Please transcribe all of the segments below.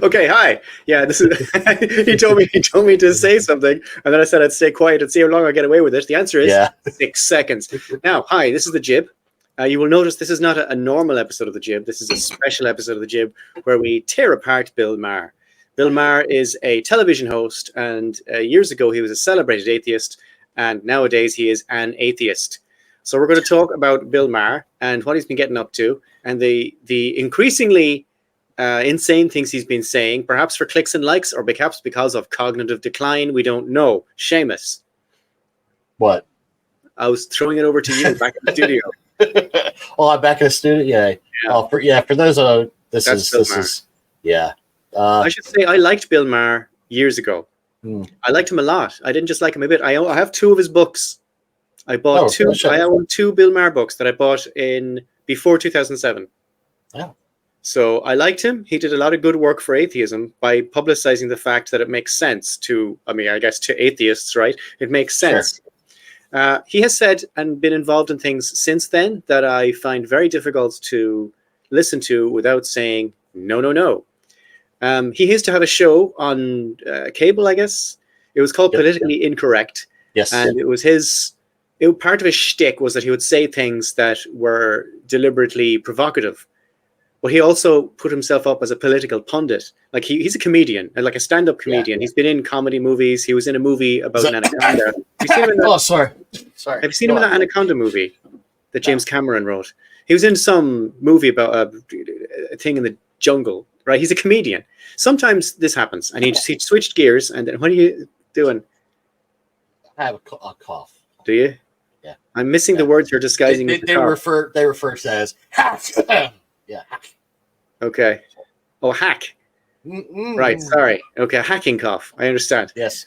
Okay, hi. Yeah, this is. He told me to say something, and then I said I'd stay quiet and see how long I get away with it. The answer is 6 seconds. Now, hi. This is the Jib. You will notice this is not a normal episode of the Jib. This is a special episode of the Jib where we tear apart Bill Maher. Bill Maher is a television host, and years ago he was a celebrated atheist, and nowadays he is an atheist. So we're going to talk about Bill Maher and what he's been getting up to, and the increasingly insane things he's been saying, perhaps for clicks and likes, or perhaps because of cognitive decline. We don't know. Seamus. What? I was throwing it over to you back in the studio. Oh, I'm back in the studio. Yeah. For those, this is. I should say I liked Bill Maher years ago. I liked him a lot. I didn't just like him a bit. I have 2 of his books. I bought 2. I own 2 Bill Maher books that I bought before 2007. Yeah. So I liked him. He did a lot of good work for atheism by publicizing the fact that it makes sense to atheists, right? It makes sense. Sure. He has said and been involved in things since then that I find very difficult to listen to without saying, no. He used to have a show on cable, I guess. It was called Politically Incorrect. Yes. And it was part of his shtick was that he would say things that were deliberately provocative. But he also put himself up as a political pundit. Like he's a comedian, like a stand-up comedian. Yeah. He's been in comedy movies. He was in a movie about an anaconda. Have you seen him in that, sorry. Have you seen him in that Anaconda movie that James Cameron wrote? He was in some movie about a thing in the jungle, right? He's a comedian. Sometimes this happens, and he switched gears. And then, what are you doing? I have a cough. Do you? Yeah. I'm missing the words you're disguising. They refer to as hack. Yeah, hack. Okay. Oh, hack. Right. Sorry. Okay. Hacking cough. I understand. Yes.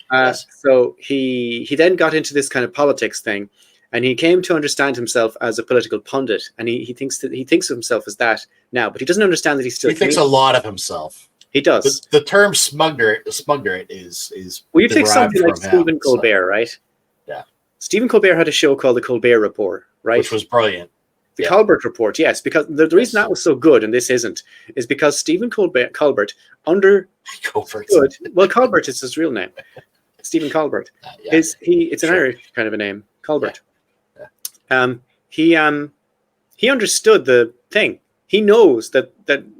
So he then got into this kind of politics thing, and he came to understand himself as a political pundit, and he thinks of himself as that now, but he doesn't understand that he's still. He thinks a lot of himself. He does. The term smuggerate is. Well, you take something like Stephen Colbert, right? Yeah. Stephen Colbert had a show called The Colbert Report, right? Which was brilliant. The Colbert Report, yes, because the reason that was so good and this isn't is because Stephen Colbert understood. Well, Colbert is his real name. Stephen Colbert. It's an Irish kind of a name, Colbert. Yeah. He understood the thing. He knows that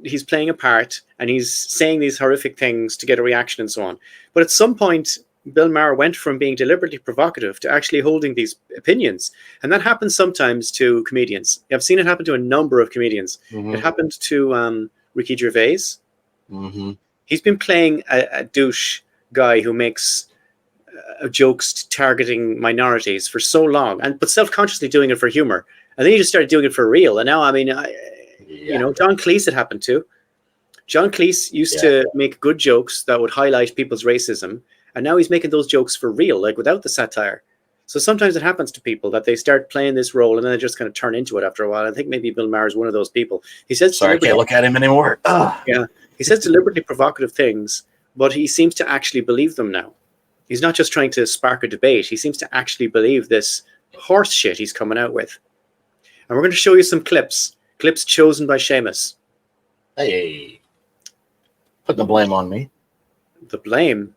he's playing a part and he's saying these horrific things to get a reaction and so on. But at some point, Bill Maher went from being deliberately provocative to actually holding these opinions. And that happens sometimes to comedians. I've seen it happen to a number of comedians. Mm-hmm. It happened to Ricky Gervais. Mm-hmm. He's been playing a douche guy who makes jokes targeting minorities for so long, but self-consciously doing it for humor. And then he just started doing it for real. And now, John Cleese it happened to. John Cleese used to make good jokes that would highlight people's racism. And now he's making those jokes for real, like without the satire. So sometimes it happens to people that they start playing this role and then they just kind of turn into it after a while. I think maybe Bill Maher is one of those people. He says, "Sorry, I can't look at him anymore." Yeah, he says deliberately provocative things, but he seems to actually believe them now. He's not just trying to spark a debate. He seems to actually believe this horse shit he's coming out with. And we're going to show you some clips chosen by Seamus. Hey, put the blame on me. The blame.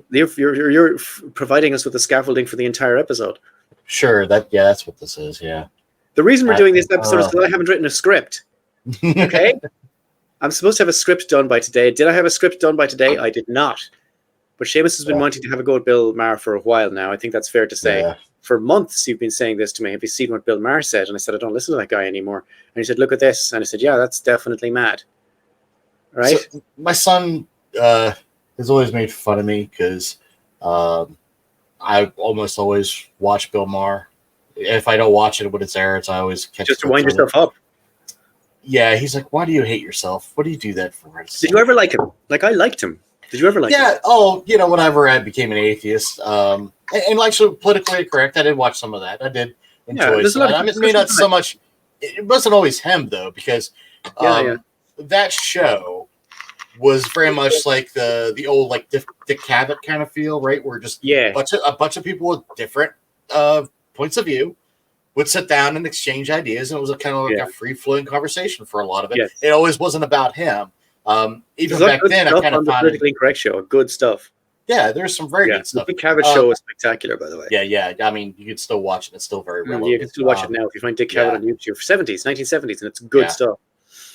You're providing us with the scaffolding for the entire episode. Sure, that's what this is. Yeah. The reason we're doing this episode is because I haven't written a script. Okay. I'm supposed to have a script done by today. Did I have a script done by today? I did not. But Seamus has been wanting to have a go at Bill Maher for a while now. I think that's fair to say. Yeah. For months, you've been saying this to me. Have you seen what Bill Maher said? And I said, I don't listen to that guy anymore. And he said, look at this. And I said, yeah, that's definitely mad. Right? So my son has always made fun of me because I almost always watch Bill Maher. If I don't watch it when it's aired, I always catch it. Just to wind yourself up. Yeah, he's like, why do you hate yourself? What do you do that for? Did you ever like him? Like, I liked him. Did you ever like him? Yeah, whenever I became an atheist, and like, so politically correct, I did watch some of that. I did enjoy some of that. I mean, not so much. It wasn't always him, though, because that show was very much like the old, like, Dick Cavett kind of feel, right? Where just a bunch of people with different points of view would sit down and exchange ideas, and it was a kind of like a free-flowing conversation for a lot of it. Yes. It always wasn't about him. Even back then, I kind of found Politically Incorrect show. Good stuff. Yeah, there's some very good stuff. The Dick Cavett show is spectacular, by the way. Yeah. I mean, you can still watch it. It's still very relevant. You can still watch it now if you find Dick Cavett on YouTube. 1970s, and it's good stuff.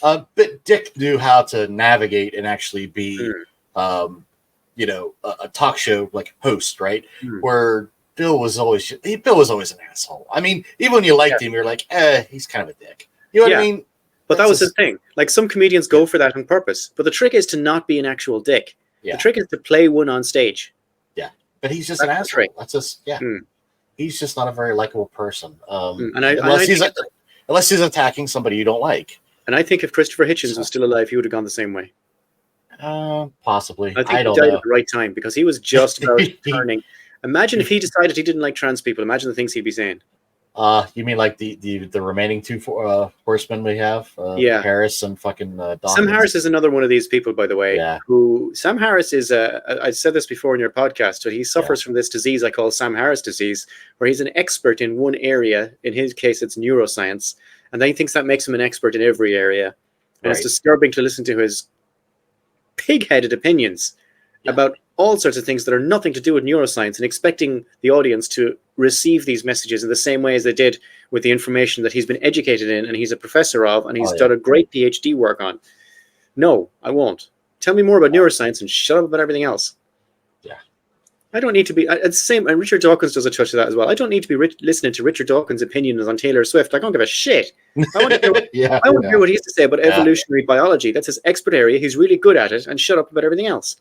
But Dick knew how to navigate and actually be, a talk show like host, right? Where Bill was always an asshole. I mean, even when you liked him, you're like, he's kind of a dick. You know what I mean? But that was the thing. Like, some comedians go for that on purpose. But the trick is to not be an actual dick. Yeah. The trick is to play one on stage. Yeah, but he's just an asshole. That's just He's just not a very likable person. Unless he's attacking somebody you don't like. And I think if Christopher Hitchens was still alive, he would have gone the same way. Possibly. I think he died at the right time because he was just about turning. Imagine if he decided he didn't like trans people. Imagine the things he'd be saying. You mean like the remaining two horsemen we have? Harris and fucking Dawkins. Sam Harris is another one of these people, by the way. Yeah. Sam Harris is I said this before in your podcast, but he suffers from this disease I call Sam Harris disease, where he's an expert in one area. In his case, it's neuroscience, and then he thinks that makes him an expert in every area. And it's disturbing to listen to his pig-headed opinions about all sorts of things that are nothing to do with neuroscience, and expecting the audience to receive these messages in the same way as they did with the information that he's been educated in and he's a professor of and he's done a great PhD work on. No, I won't. Tell me more about neuroscience and shut up about everything else. Yeah. I don't need to be... It's the same, and Richard Dawkins does a touch of that as well. I don't need to be listening to Richard Dawkins' opinions on Taylor Swift. I don't give a shit. I want to hear what he has to say about evolutionary biology. That's his expert area. He's really good at it, and shut up about everything else.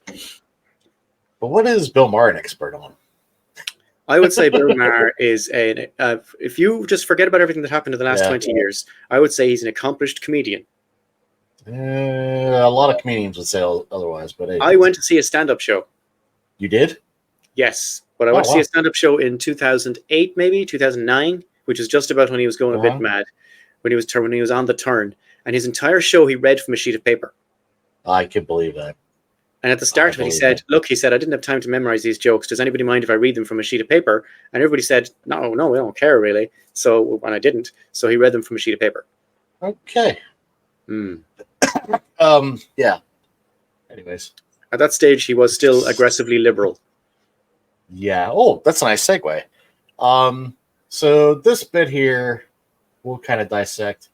But what is Bill Maher an expert on? I would say Bill Maher is if you just forget about everything that happened in the last 20 years, I would say he's an accomplished comedian. A lot of comedians would say otherwise, but I went to see a stand-up show. You did? Yes, but I went to see a stand-up show in 2008, maybe 2009, which is just about when he was going a bit mad, when he was on the turn, and his entire show he read from a sheet of paper. I can believe that. And at the start of it, he said, I didn't have time to memorize these jokes. Does anybody mind if I read them from a sheet of paper? And everybody said, no, we don't care, really. So, and I didn't. So he read them from a sheet of paper. Okay. Yeah. Anyways. At that stage, he was still aggressively liberal. Yeah. Oh, that's a nice segue. So this bit here, we'll kind of dissect.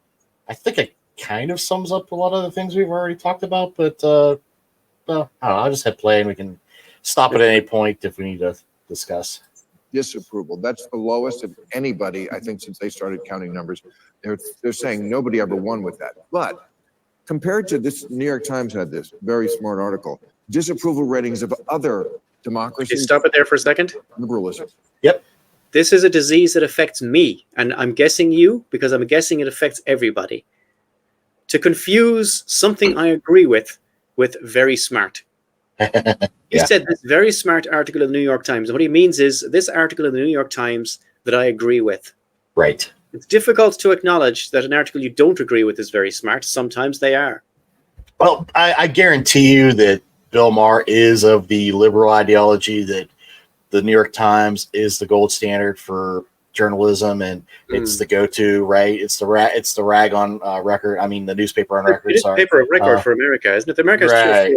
I think it kind of sums up a lot of the things we've already talked about, but... Well, I don't know, I'll just hit play and we can stop at any point if we need to discuss. Disapproval. That's the lowest of anybody, I think, since they started counting numbers. They're saying nobody ever won with that. But compared to this, New York Times had this very smart article, disapproval ratings of other democracies. Okay, stop it there for a second. Liberalism. Yep. This is a disease that affects me, and I'm guessing you because I'm guessing it affects everybody. To confuse something I agree with very smart. He said this very smart article in the New York Times. And what he means is this article in the New York Times that I agree with. Right. It's difficult to acknowledge that an article you don't agree with is very smart. Sometimes they are. Well, I guarantee you that Bill Maher is of the liberal ideology that the New York Times is the gold standard for journalism, and it's the go-to, right? It's the rag on record. I mean, the newspaper on record. It is paper of record for America, isn't it? America's right.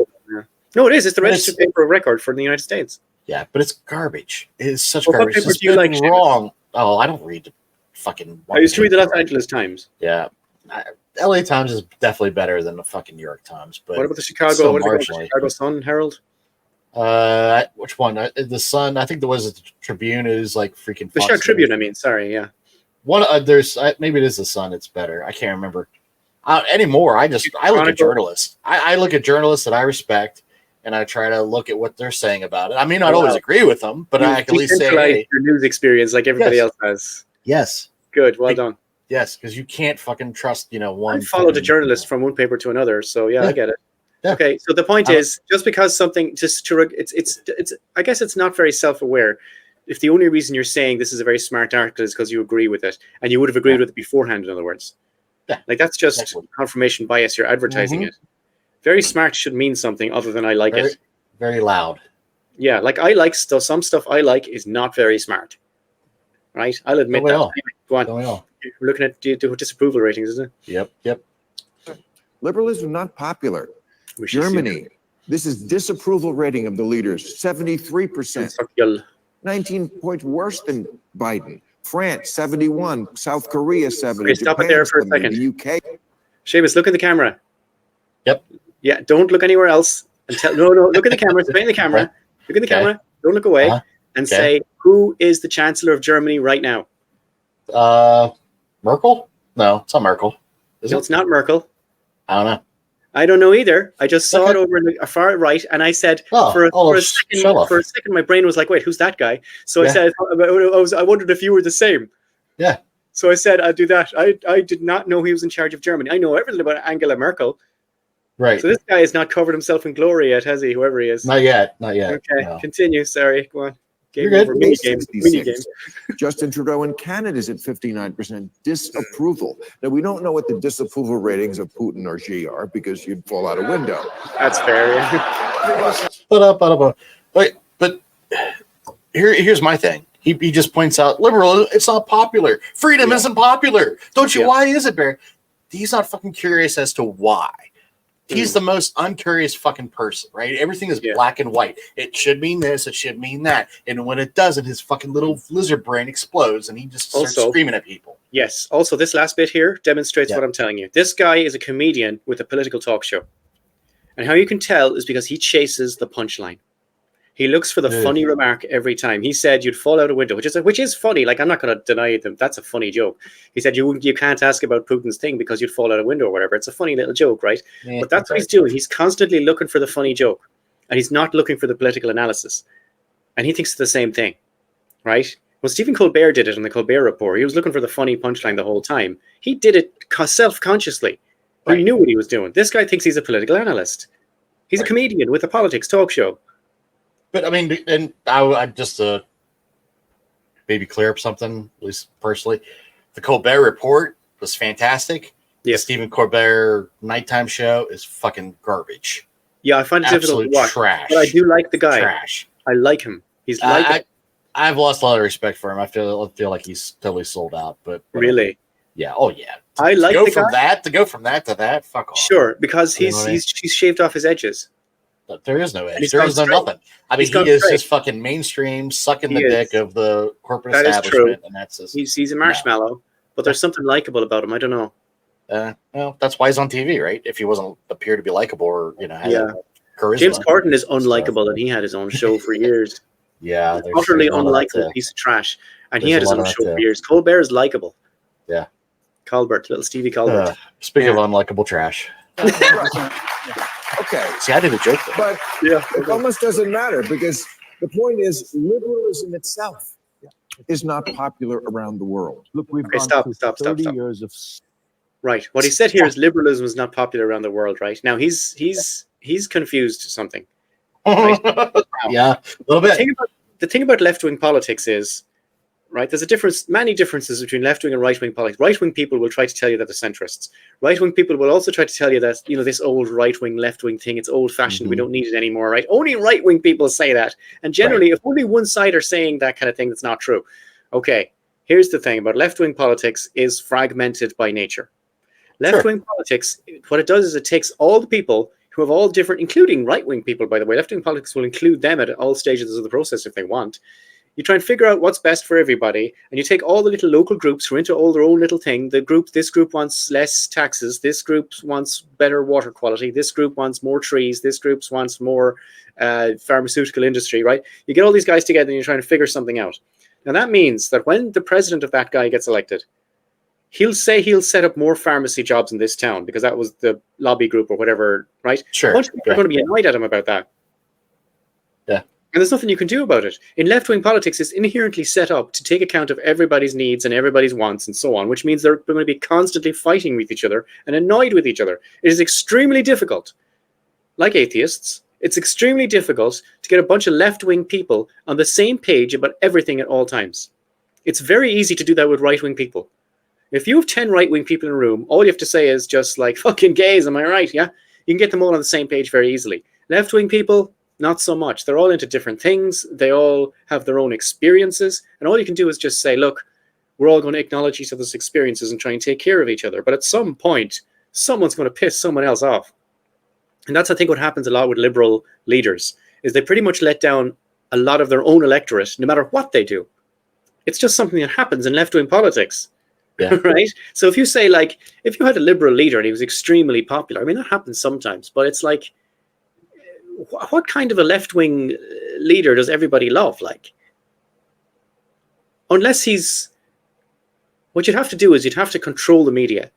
No, it is. It's the registered paper of record for the United States. Yeah, but it's garbage. It is such garbage. What paper do you like? Wrong. Oh, I don't read the fucking. I used to read the Los Angeles Times. Yeah, LA Times is definitely better than the fucking New York Times. But what about the Chicago? What about the Chicago Sun Herald? Which one? The Sun. I think there was the Tribune is like freaking. The Chicago Tribune. I mean, sorry, yeah. One there's maybe it is the Sun. It's better. I can't remember anymore. I look at journalists. I look at journalists that I respect, and I try to look at what they're saying about it. I mean, I don't always agree with them, but I can at least say, hey, your news experience like everybody else has. Yes. Good. Well done. Yes, because you can't fucking trust one. I followed a journalist from one paper to another, so yeah. I get it. Yeah. Okay, so the point is, just because something it's I guess it's not very self-aware. If the only reason you're saying this is a very smart article is because you agree with it, and you would have agreed with it beforehand, in other words. Yeah. Like that's just confirmation bias. You're advertising it. Very smart should mean something other than I like it. Very loud. Yeah, like I like some stuff I like is not very smart. Right? I'll admit that. Anyway, go on. We're looking at disapproval ratings, isn't it? Yep. Liberalism not popular. Germany, this is disapproval rating of the leaders, 73%. 19 points worse than Biden. France, 71. South Korea, 70. Okay, stop it there for a second. The UK. Seamus, look at the camera. Yep. Yeah, don't look anywhere else. No, look at the camera. Stay in the camera. Okay. Look at the camera. Don't look away. And say, who is the Chancellor of Germany right now? Merkel? No, it's not Merkel. It's not Merkel. I don't know. I don't know either. I just saw it over in the far right, and I said, for a second, my brain was like, wait, who's that guy? So I said, I wondered if you were the same. Yeah. So I said, I'll do that. I did not know he was in charge of Germany. I know everything about Angela Merkel. Right. So this guy has not covered himself in glory yet, has he? Whoever he is. Not yet. Okay. No. Continue. Sorry. Go on. You're good. Mini game. Justin Trudeau in Canada is at 59% disapproval. Now, we don't know what the disapproval ratings of Putin or Xi are because you'd fall out a window. That's fair. But here's my thing. He just points out, liberal, it's not popular. Freedom isn't popular. Don't you? Why is it, Barry? He's not fucking curious as to why. He's the most uncurious fucking person, right? Everything is black and white. It should mean this, it should mean that. And when it doesn't, his fucking little lizard brain explodes and he just starts screaming at people. Yes. Also, this last bit here demonstrates what I'm telling you. This guy is a comedian with a political talk show. And how you can tell is because he chases the punchline. He looks for the funny remark every time. He said you'd fall out a window, which is funny. Like, I'm not going to deny them. That's a funny joke. He said you can't ask about Putin's thing because you'd fall out a window or whatever. It's a funny little joke, right? Yeah, but that's what he's doing. He's constantly looking for the funny joke, and he's not looking for the political analysis. And he thinks it's the same thing, right? Well, Stephen Colbert did it on the Colbert Report. He was looking for the funny punchline the whole time. He did it self-consciously. He knew what he was doing. This guy thinks he's a political analyst. He's a comedian with a politics talk show. But I mean, and I just maybe clear up something, at least personally. The Colbert Report was fantastic. The Stephen Colbert nighttime show is fucking garbage. Yeah, I find it difficult to watch. Trash. But I do like the guy. Trash. I like him. He's like I've lost a lot of respect for him. I feel like he's totally sold out. But really, yeah. Oh yeah. I like to go from that to that. Fuck off. Sure, because he's shaved off his edges. But there is no edge. There is no nothing. I mean, he is just fucking mainstream, sucking the dick of the corporate establishment, and that's just, he's a marshmallow. But there's something likable about him. I don't know. Well, that's why he's on TV, right? If he wasn't appear to be likable or had charisma. James Corden is unlikable, and he had his own show for years. Yeah, utterly unlikable piece of trash, and he had his own show for years. Colbert is likable. Yeah, Colbert, little Stevie Colbert. Speaking of unlikable trash. Okay. See, I did a joke there. But it almost doesn't matter because the point is liberalism itself is not popular around the world. Look, we've stop. years of right. What he said here is liberalism is not popular around the world, right? Now he's confused something. Right? Yeah, a little bit. The thing about left-wing politics is, right, there's many differences between left-wing and right-wing politics. Right-wing people will try to tell you that they're centrists. Right-wing people will also try to tell you that, this old right-wing, left-wing thing, it's old-fashioned, we don't need it anymore, right? Only right-wing people say that. And generally, if only one side are saying that kind of thing, that's not true. Okay, here's the thing about left-wing politics is fragmented by nature. Left-wing politics, what it does is it takes all the people who have all different, including right-wing people, by the way. Left-wing politics will include them at all stages of the process if they want. You try and figure out what's best for everybody, and you take all the little local groups who are into all their own little thing. This group wants less taxes. This group wants better water quality. This group wants more trees. This group wants more pharmaceutical industry, right? You get all these guys together and you're trying to figure something out. Now that means that when the president of that guy gets elected, he'll say he'll set up more pharmacy jobs in this town because that was the lobby group or whatever, right? Sure. A bunch of people are going to be annoyed at him about that. Yeah. And there's nothing you can do about it. In left-wing politics, it's inherently set up to take account of everybody's needs and everybody's wants and so on, which means they're going to be constantly fighting with each other and annoyed with each other. It is extremely difficult, like atheists, it's extremely difficult to get a bunch of left-wing people on the same page about everything at all times. It's very easy to do that with right-wing people. If you have 10 right-wing people in a room, all you have to say is just like, fucking gays, am I right? Yeah? You can get them all on the same page very easily. Left-wing people, not so much. They're all into different things. They all have their own experiences. And all you can do is just say, look, we're all going to acknowledge each other's experiences and try and take care of each other. But at some point, someone's going to piss someone else off. And that's, I think, what happens a lot with liberal leaders, is they pretty much let down a lot of their own electorate, no matter what they do. It's just something that happens in left-wing politics, right? So if you say, like, if you had a liberal leader and he was extremely popular, I mean, that happens sometimes, but it's like, what kind of a left-wing leader does everybody love? Like, unless he's, what you'd have to do is you'd have to control the media.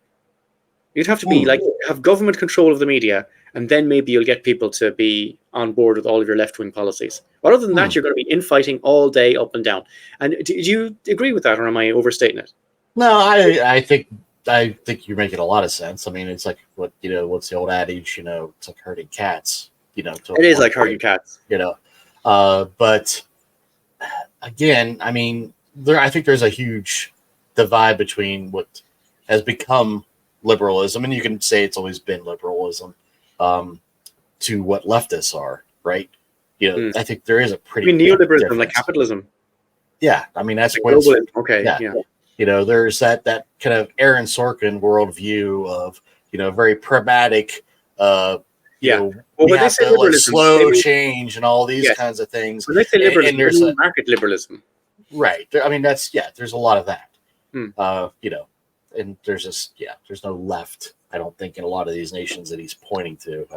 You'd have to be like, have government control of the media, and then maybe you'll get people to be on board with all of your left-wing policies. But other than that, you're going to be infighting all day, up and down. And do you agree with that, or am I overstating it? No, I think you're making a lot of sense. I mean, it's like what's the old adage? It's like herding cats. It is like herding cats. But again, I mean, I think there's a huge divide between what has become liberalism, and you can say it's always been liberalism, to what leftists are, right? I think there is a pretty neoliberalism, difference. like capitalism. Yeah, I mean that's like what. Okay. Yeah. There's that kind of Aaron Sorkin worldview of very pragmatic. Well, we have to slow change and all these kinds of things. When they say liberalism, and there's market liberalism, right? I mean there's a lot of that. And there's there's no left, I don't think, in a lot of these nations that he's pointing to.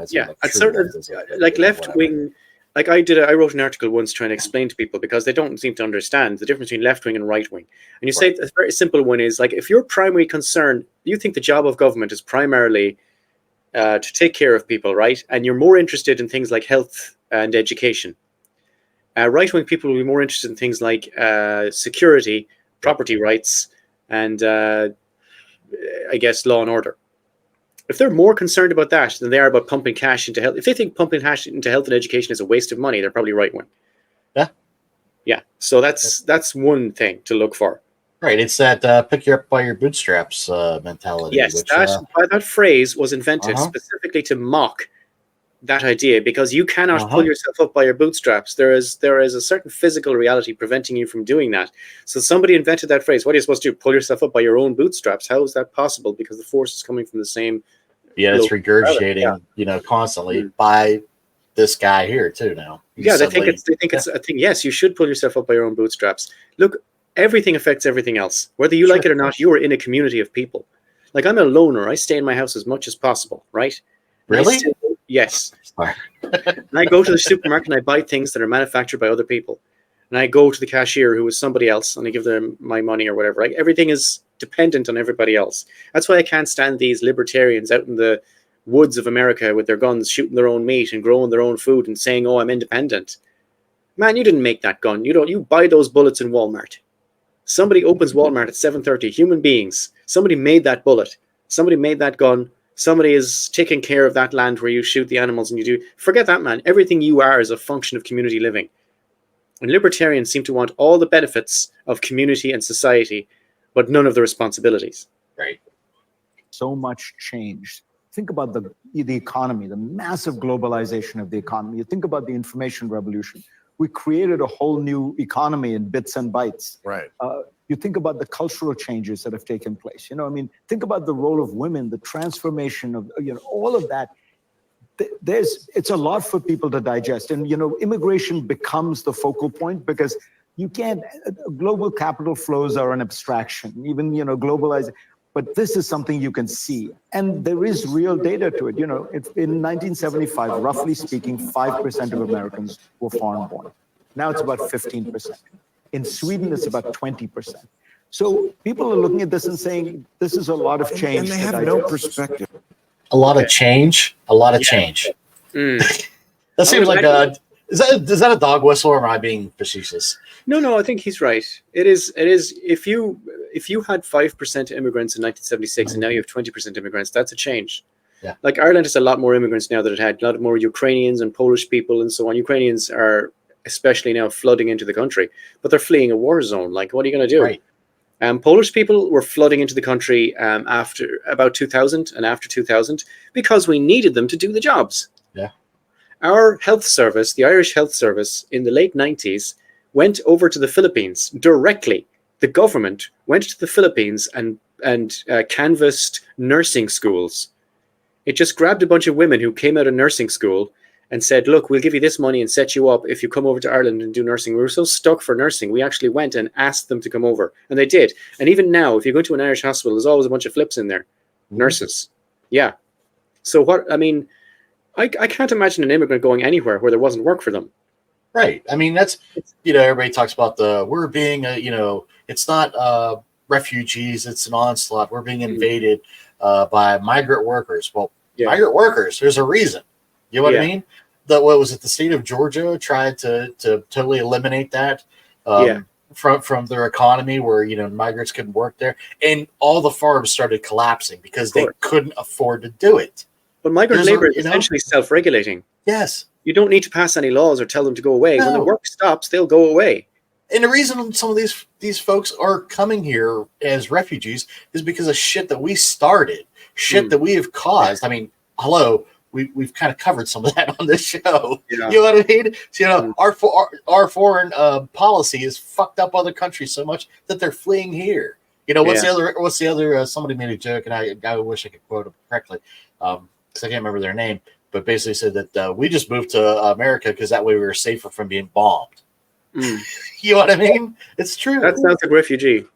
Like left wing. Like I wrote an article once trying to explain to people, because they don't seem to understand the difference between left wing and right wing. And you say a very simple one is, like, if your primary concern, you think the job of government is primarily to take care of people, right? And you're more interested in things like health and education. Right wing people will be more interested in things like security, property rights, and I guess law and order. If they're more concerned about that than they are about pumping cash into health, if they think pumping cash into health and education is a waste of money, they're probably right wing. Yeah. So that's one thing to look for. Right. It's that pick you up by your bootstraps mentality. Yes, that phrase was invented specifically to mock that idea, because you cannot pull yourself up by your bootstraps. There is a certain physical reality preventing you from doing that. So somebody invented that phrase. What are you supposed to do? Pull yourself up by your own bootstraps? How is that possible? Because the force is coming from the same. Yeah, it's regurgitating, constantly by this guy here too. Now, they think it's a thing. Yes, you should pull yourself up by your own bootstraps. Look, everything affects everything else. Whether you like it or not, you are in a community of people. Like, I'm a loner. I stay in my house as much as possible, right? Really? Yes. And I go to the supermarket and I buy things that are manufactured by other people. And I go to the cashier who is somebody else and I give them my money or whatever. Like, everything is dependent on everybody else. That's why I can't stand these libertarians out in the woods of America with their guns, shooting their own meat and growing their own food and saying, "Oh, I'm independent." Man, you didn't make that gun. You buy those bullets in Walmart. Somebody opens Walmart at 7:30. Human beings. Somebody made that bullet. Somebody made that gun. Somebody is taking care of that land where you shoot the animals and you do. Forget that, man. Everything you are is a function of community living. And libertarians seem to want all the benefits of community and society, but none of the responsibilities. Right. So much changed. Think about the economy, the massive globalization of the economy. You think about the information revolution. We created a whole new economy in bits and bytes. Right. You think about the cultural changes that have taken place. Think about the role of women, the transformation of, all of that. It's a lot for people to digest. And, immigration becomes the focal point because you can't, global capital flows are an abstraction, even, globalizing. But this is something you can see. And there is real data to it. In 1975, roughly speaking, 5% of Americans were foreign born. Now it's about 15%. In Sweden, it's about 20%. So people are looking at this and saying, this is a lot of change. And they have no perspective. A lot of change. A lot of change. That seems like is that a dog whistle, or am I being facetious? No, I think he's right. It is. If you had 5% immigrants in 1976 and now you have 20% immigrants, that's a change. Yeah. Like, Ireland has a lot more immigrants now than it had. A lot more Ukrainians and Polish people and so on. Ukrainians are especially now flooding into the country, but they're fleeing a war zone. Like, what are you going to do? Right. Polish people were flooding into the country after about 2000 and after 2000 because we needed them to do the jobs. Yeah. Our health service, the Irish health service, in the late 90s, went over to the Philippines directly. The government went to the Philippines and canvassed nursing schools It just grabbed a bunch of women who came out of nursing school and said, look, we'll give you this money and set you up if you come over to Ireland and do nursing. We were so stuck for nursing. We actually went and asked them to come over. And they did. And even now, if you go to an Irish hospital, there's always a bunch of flips in there. Mm-hmm. Nurses. Yeah. So I can't imagine an immigrant going anywhere where there wasn't work for them. Right. I mean, that's, everybody talks about we're being, it's not refugees, it's an onslaught. We're being invaded by migrant workers. Well, migrant workers, there's a reason. You know what I mean? What was it? The state of Georgia tried to totally eliminate that from their economy, where migrants couldn't work there, and all the farms started collapsing because they couldn't afford to do it. But migrant labor is essentially self-regulating. Yes, you don't need to pass any laws or tell them to go away. No. When the work stops, they'll go away. And the reason some of these folks are coming here as refugees is because of shit that we started, shit that we have caused. I mean, hello. We've kind of covered some of that on this show. Yeah. You know what I mean? So, our foreign policy is fucked up other countries so much that they're fleeing here. What's the other? Somebody made a joke, and I wish I could quote it correctly, because I can't remember their name. But basically said that we just moved to America because that way we were safer from being bombed. You know what I mean? It's true. That sounds like refugee.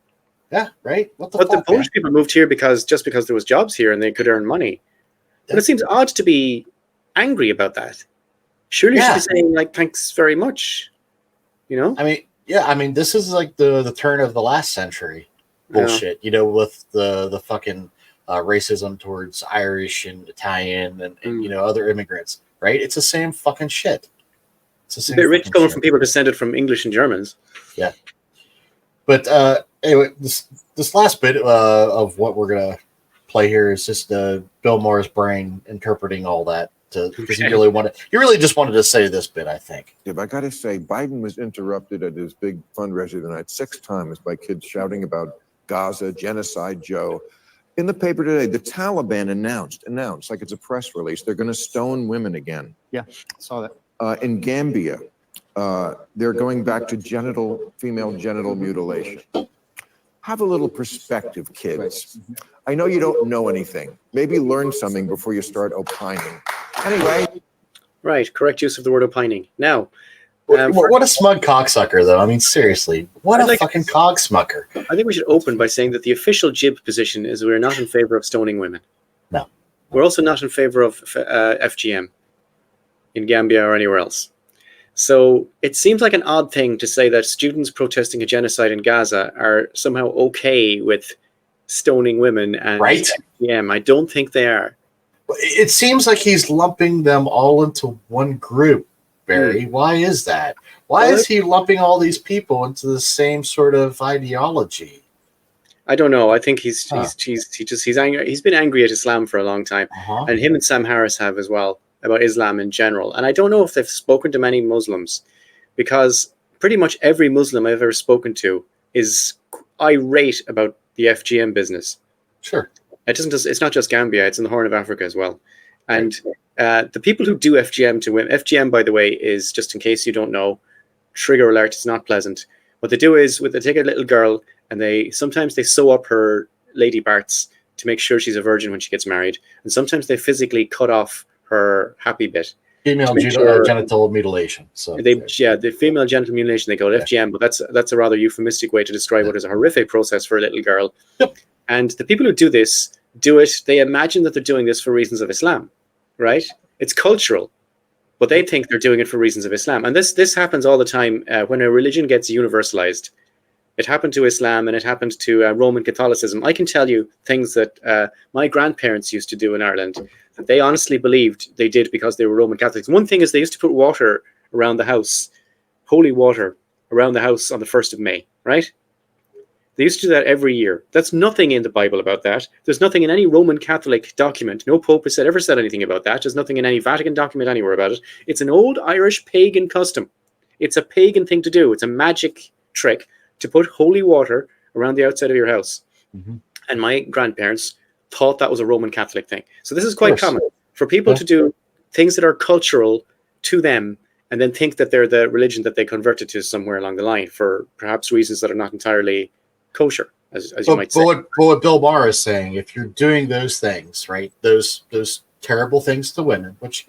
Yeah, right. But the Polish people moved here because there was jobs here and they could earn money. But it seems odd to be angry about that. Surely you should be saying, thanks very much. I mean, this is like the turn of the last century bullshit, with the fucking racism towards Irish and Italian and other immigrants, right? It's the same fucking shit. It's a bit rich coming from people descended from English and Germans. Yeah. But anyway, this last bit of what we're going to play here is just Bill Maher's brain interpreting all that because he really just wanted to say this bit, I think. If I got to say, Biden was interrupted at his big fundraiser tonight 6 times by kids shouting about Gaza, Genocide Joe. In the paper today, the Taliban announced like it's a press release, they're going to stone women again. Yeah, saw that. In Gambia, they're going back to female genital mutilation. Have a little perspective, kids. I know you don't know anything. Maybe learn something before you start opining. Anyway. Right, correct use of the word opining. Now, what a smug cocksucker, though. I mean, seriously, what a fucking cocksmucker. I think we should open by saying that the official jib position is we're not in favor of stoning women. No. We're also not in favor of FGM in Gambia or anywhere else. So it seems like an odd thing to say that students protesting a genocide in Gaza are somehow okay with stoning women and FGM. I don't think they are. It seems like he's lumping them all into one group, Barry. Why is that? Why is he lumping all these people into the same sort of ideology? I don't know. I think he's angry. He's been angry at Islam for a long time, and him and Sam Harris have as well, about Islam in general. And I don't know if they've spoken to many Muslims, because pretty much every Muslim I've ever spoken to is irate about the FGM business. Sure. It's not just Gambia, it's in the Horn of Africa as well. And the people who do FGM to women, FGM, by the way, is, just in case you don't know, trigger alert, it's not pleasant. What they do is they take a little girl and sometimes they sew up her lady parts to make sure she's a virgin when she gets married. And sometimes they physically cut off her happy bit. Female genital mutilation. So the female genital mutilation, they call it FGM, but that's a rather euphemistic way to describe what is a horrific process for a little girl. Yep. And the people who do this, they imagine that they're doing this for reasons of Islam, right? It's cultural, but they think they're doing it for reasons of Islam. And this happens all the time when a religion gets universalized. It happened to Islam and it happened to Roman Catholicism. I can tell you things that my grandparents used to do in Ireland that they honestly believed they did because they were Roman Catholics. One thing is they used to put water around the house, holy water around the house on the 1st of May, right? They used to do that every year. That's nothing in the Bible about that. There's nothing in any Roman Catholic document. No Pope has ever said anything about that. There's nothing in any Vatican document anywhere about it. It's an old Irish pagan custom. It's a pagan thing to do. It's a magic trick to put holy water around the outside of your house. Mm-hmm. And my grandparents thought that was a Roman Catholic thing. So this is quite common for people to do things that are cultural to them and then think that they're the religion that they converted to somewhere along the line for perhaps reasons that are not entirely kosher, as you might say. But what Bill Maher is saying, if you're doing those things, right, those terrible things to women, which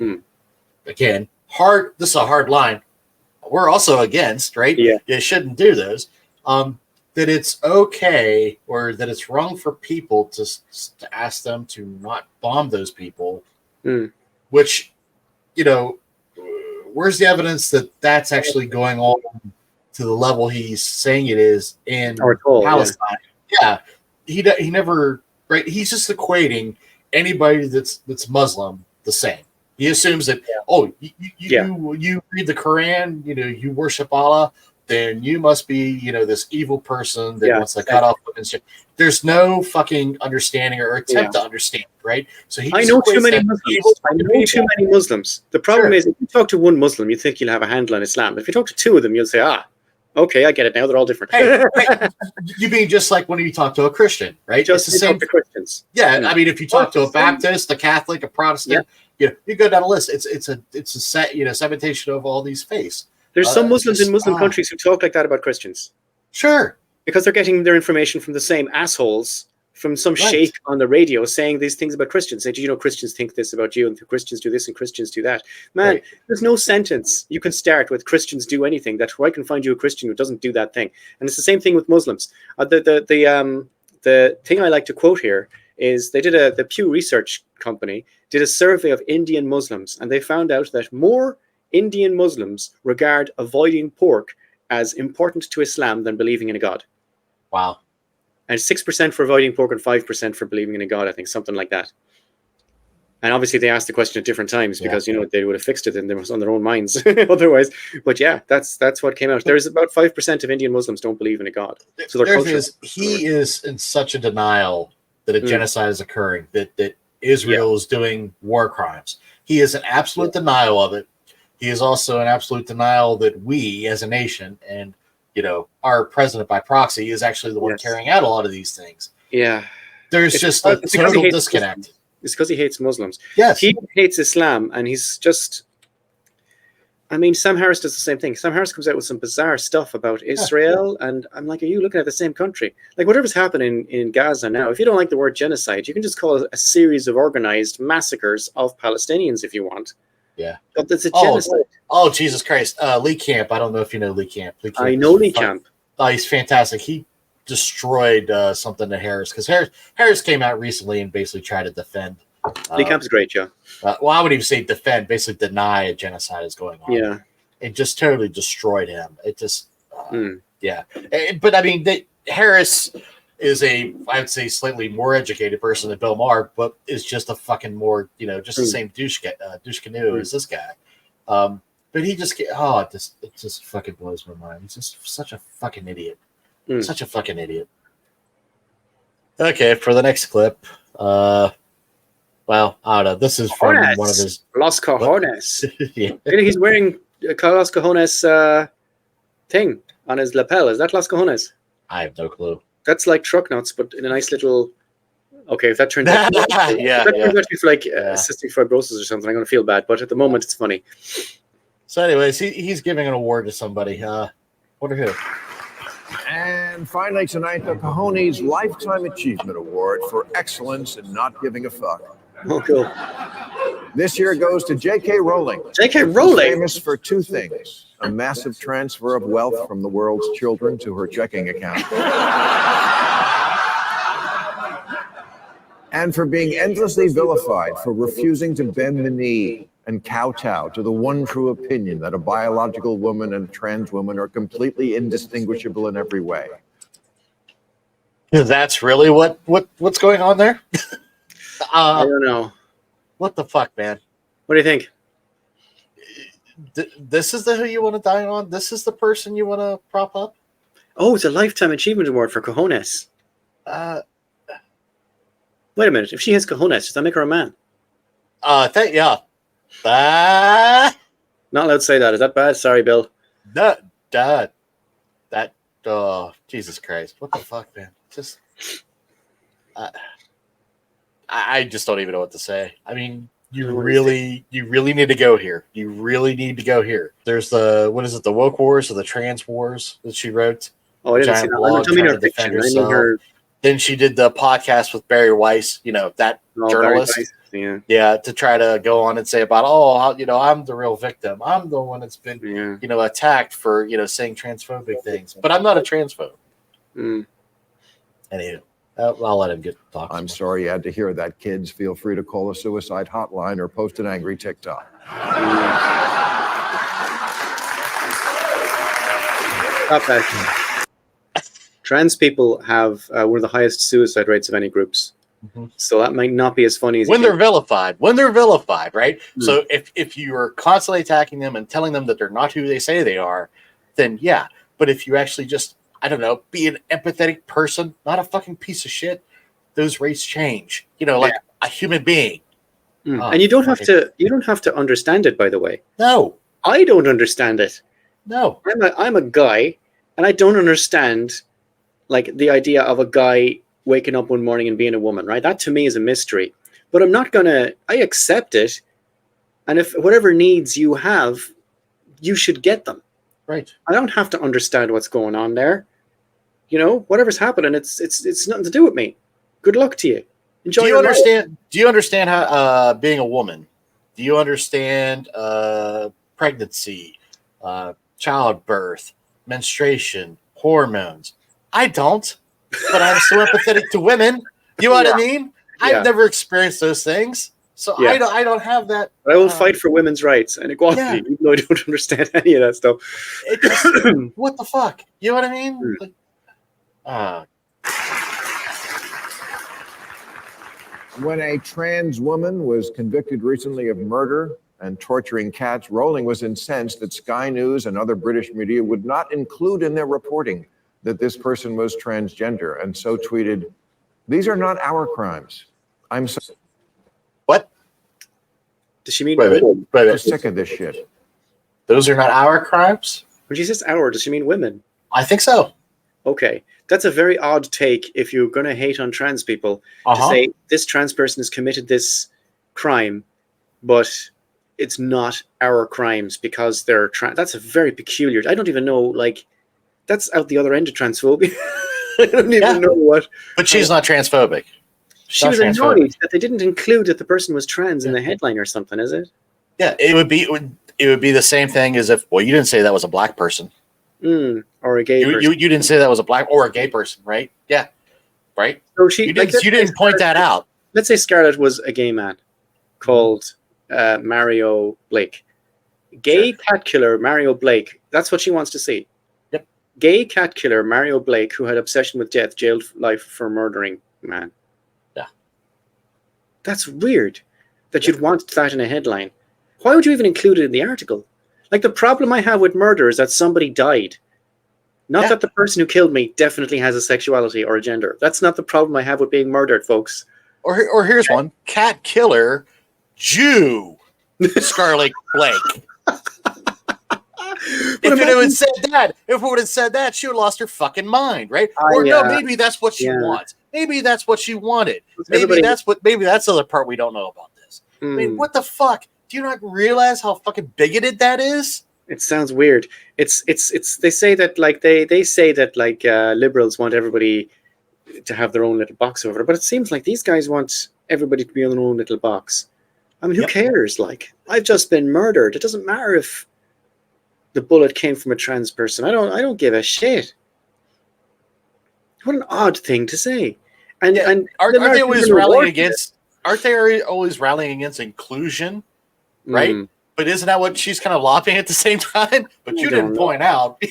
again, hard. This is a hard line. We're also against, right? Yeah. You shouldn't do those. That it's okay or that it's wrong for people to ask them to not bomb those people, which, you know, where's the evidence that that's actually going on to the level he's saying it is in Palestine? Yeah. He never, right? He's just equating anybody that's Muslim the same. He assumes that, you read the Quran, you know, you worship Allah, then you must be, you know, this evil person that wants to cut off women's shit. There's no fucking understanding or attempt to understand, right? So I know too many Muslims. The problem is, if you talk to one Muslim, you think you'll have a handle on Islam. But if you talk to two of them, you'll say, okay, I get it now. They're all different. Hey, you mean just like when you talk to a Christian, right? Just the same for Christians. Yeah, I mean, if you talk to a Baptist, a Catholic, a Protestant, you go down a list. It's a set, you know, segmentation of all these faiths. There's some Muslims in Muslim countries who talk like that about Christians. Sure. Because they're getting their information from the same assholes from some sheikh on the radio saying these things about Christians. Say, do you know Christians think this about you, and Christians do this and Christians do that? Man, there's no sentence you can start with Christians do anything that I can find you a Christian who doesn't do that thing. And it's the same thing with Muslims. The thing I like to quote here is they did the Pew Research Company did a survey of Indian Muslims, and they found out that more Indian Muslims regard avoiding pork as important to Islam than believing in a God. Wow. And 6% for avoiding pork and 5% for believing in a God, I think, something like that. And obviously they asked the question at different times because, you know, they would have fixed it and they was on their own minds otherwise. But yeah, that's what came out. There's about 5% of Indian Muslims don't believe in a God. So he is in such a denial that a genocide is occurring, that Israel is doing war crimes. He is in absolute denial of it. He is also in absolute denial that we as a nation and, you know, our president by proxy is actually the one carrying out a lot of these things. Yeah. There's just a total disconnect. Muslims. It's because he hates Muslims. Yes. He hates Islam, and he's just... I mean, Sam Harris does the same thing. Sam Harris comes out with some bizarre stuff about Israel, and I'm like, are you looking at the same country? Like, whatever's happening in Gaza now, if you don't like the word genocide, you can just call it a series of organized massacres of Palestinians if you want. Yeah. But that's a genocide. Oh, Jesus Christ. Lee Camp. I don't know if you know Lee Camp. I know Lee Camp. Oh, he's fantastic. He destroyed something to Harris because Harris came out recently and basically tried to defend. Lee Camp's great, yeah. Well, I wouldn't even say defend, basically deny a genocide is going on. Yeah. It just totally destroyed him. It just, yeah. But I mean, Harris is I would say, slightly more educated person than Bill Maher, but is just a fucking more, you know, just the same douche canoe as this guy. But he just it just fucking blows my mind. He's just such a fucking idiot. Such a fucking idiot. Okay, for the next clip, well, I don't know. This is from one of his Los Cojones. Yeah. He's wearing a Los Cojones thing on his lapel. Is that Los Cojones? I have no clue. That's like truck nuts, but in a nice little. Okay, if that turns out, turns out for like cystic fibrosis or something, I'm going to feel bad. But at the moment, it's funny. So, anyways, he's giving an award to somebody. Wonder who. And finally tonight, the Cojones Lifetime Achievement Award for excellence in not giving a fuck. Oh, cool. This year goes to J.K. Rowling. J.K. Rowling? Famous for two things: a massive transfer of wealth from the world's children to her checking account, and for being endlessly vilified for refusing to bend the knee and kowtow to the one true opinion that a biological woman and a trans woman are completely indistinguishable in every way. That's really what's going on there? I don't know. What the fuck, man? What do you think? This is who you want to die on? This is the person you want to prop up? Oh, it's a Lifetime Achievement Award for cojones. Wait a minute. If she has cojones, does that make her a man? Yeah. Not allowed to say that. Is that bad? Sorry, Bill. Oh, Jesus Christ. What the fuck, man? Just... I just don't even know what to say. I mean, you really need to go here. You really need to go here. There's the woke wars or the trans wars that she wrote. Oh, I didn't see that. I mean her fiction. I mean her Then she did the podcast with Barry Weiss, that journalist. Yeah, to try to go on and say about, I'm the real victim. I'm the one that's been, attacked for, saying transphobic things. But I'm not a transphobe. Anywho, I'll let him get talk. I'm sorry you had to hear that, kids. Feel free to call a suicide hotline or post an angry TikTok. Stop that. Trans people have one of the highest suicide rates of any groups. So that might not be as funny as when they're vilified. When they're vilified, right? So if you are constantly attacking them and telling them that they're not who they say they are, then yeah. But if you actually just, I don't know, be an empathetic person, not a fucking piece of shit, those rates change. Like a human being. And you don't have to understand it, by the way. No. I don't understand it. No. I'm a guy, and I don't understand like the idea of a guy waking up one morning and being a woman, right? That to me is a mystery. But I accept it. And if whatever needs you have, you should get them. Right. I don't have to understand what's going on there. Whatever's happening, it's nothing to do with me. Good luck to you. Enjoy your life. Do you understand how being a woman? Do you understand pregnancy, childbirth, menstruation, hormones? I don't, but I'm so empathetic to women. You know what I mean? I've never experienced those things, so I don't have that. But I will fight for women's rights and equality, even though I don't understand any of that stuff. What the fuck? You know what I mean? When a trans woman was convicted recently of murder and torturing cats, Rowling was incensed that Sky News and other British media would not include in their reporting that this person was transgender, and so tweeted, "These are not our crimes. I'm so..." What? Does she mean women? I'm sick of this shit. Those are not our crimes? When she says our, does she mean women? I think so. Okay. That's a very odd take if you're going to hate on trans people to say this trans person has committed this crime, but it's not our crimes because they're trans. That's a very peculiar. I don't even know, like, that's out the other end of transphobia. I don't even know what. But she's not transphobic. She was annoyed that they didn't include that the person was trans in the headline or something, is it? Yeah, it would be the same thing as if, well, you didn't say that was a black person. Or a gay person. You didn't say that was a black or a gay person, right? Yeah. Right? So you didn't point that out. Let's say Scarlett was a gay man called Mario Blake. Gay cat killer Mario Blake. That's what she wants to see. Yep. Gay cat killer Mario Blake, who had obsession with death, jailed life for murdering man. Yeah. That's weird that you'd want that in a headline. Why would you even include it in the article? Like, the problem I have with murder is that somebody died. Not that the person who killed me definitely has a sexuality or a gender. That's not the problem I have with being murdered, folks. Or here's one. Cat killer, Jew, Scarlett Blake. If it would have said that, she would have lost her fucking mind, right? No, maybe that's what she wants. Maybe that's what she wanted. Maybe that's the other part we don't know about this. I mean, what the fuck? Do you not realize how fucking bigoted that is? It sounds weird. It's they say that like they say that like liberals want everybody to have their own little box over, but it seems like these guys want everybody to be in their own little box. I mean, who cares? Like, I've just been murdered. It doesn't matter if the bullet came from a trans person. I don't give a shit. What an odd thing to say. And aren't they always rallying against? Aren't they always rallying against inclusion? Right? But isn't that what she's kind of lobbying at the same time? But you didn't point out.